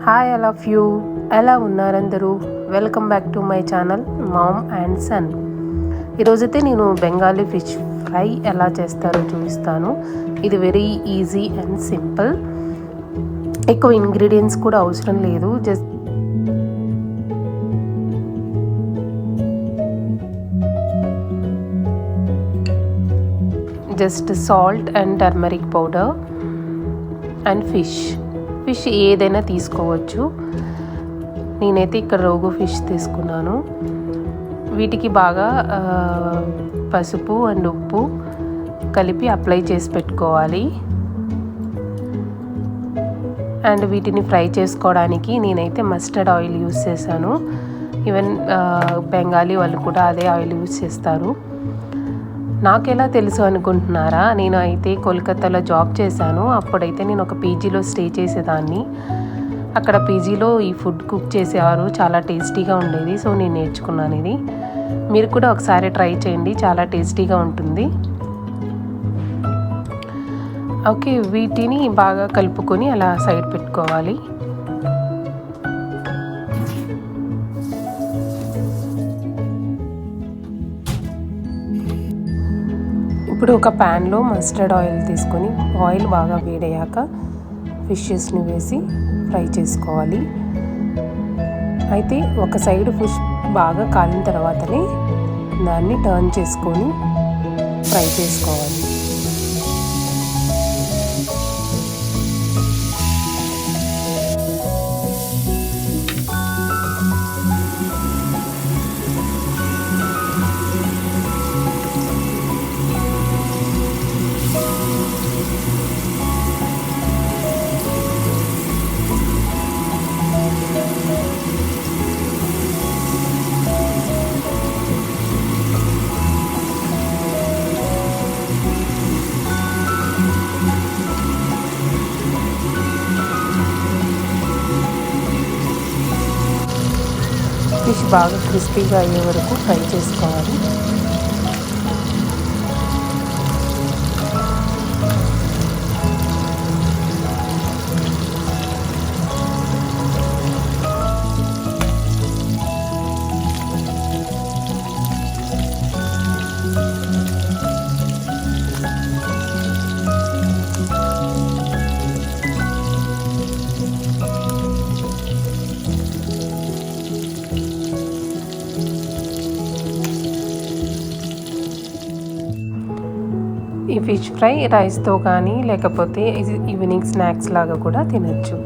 Hi all of you, ఎలా ఉన్నారందరూ? Welcome back to my channel mom and son. ఈరోజైతే నేను బెంగాలీ ఫిష్ ఫ్రై ఎలా చేస్తారో చూపిస్తాను. ఇది వెరీ ఈజీ అండ్ సింపుల్. ఎక్కువ ఇంగ్రీడియంట్స్ కూడా అవసరం లేదు. Just salt and turmeric powder and fish ఏదైనా తీసుకోవచ్చు. నేనైతే ఇక్కడ రోగు ఫిష్ తీసుకున్నాను. వీటికి బాగా పసుపు అండ్ ఉప్పు కలిపి అప్లై చేసి పెట్టుకోవాలి. అండ్ వీటిని ఫ్రై చేసుకోవడానికి నేనైతే మస్టర్డ్ ఆయిల్ యూస్ చేశాను. ఈవెన్ బెంగాలీ వాళ్ళు కూడా అదే ఆయిల్ యూస్ చేస్తారు. నాకెలా తెలుసు అనుకుంటున్నారా? నేను అయితే కోల్కతాలో జాబ్ చేశాను. అప్పుడైతే నేను ఒక పీజీలో స్టే చేసేదాన్ని. అక్కడ పీజీలో ఈ ఫుడ్ కుక్ చేసేవారు, చాలా టేస్టీగా ఉండేది. సో నేను నేర్చుకున్నాను ఇది. మీరు కూడా ఒకసారి ట్రై చేయండి, చాలా టేస్టీగా ఉంటుంది. ఓకే, వీటిని బాగా కలుపుకొని అలా సైడ్ పెట్టుకోవాలి. ఇప్పుడు ఒక ప్యాన్లో మస్టర్డ్ ఆయిల్ తీసుకొని ఆయిల్ బాగా వేడయ్యాక ఫిషెస్ని వేసి ఫ్రై చేసుకోవాలి. అయితే ఒక సైడ్ ఫిష్ బాగా కాలిన తర్వాతనే దాన్ని టర్న్ చేసుకొని ఫ్రై చేసుకోవాలి. ఫిష్ బాగా క్రిస్పీగా అయ్యే వరకు ఫ్రై చేసుకోవాలి. ఈ ఫిష్ ఫ్రై రైస్తో కానీ లేకపోతే ఈవినింగ్ స్నాక్స్ లాగా కూడా తినచ్చు.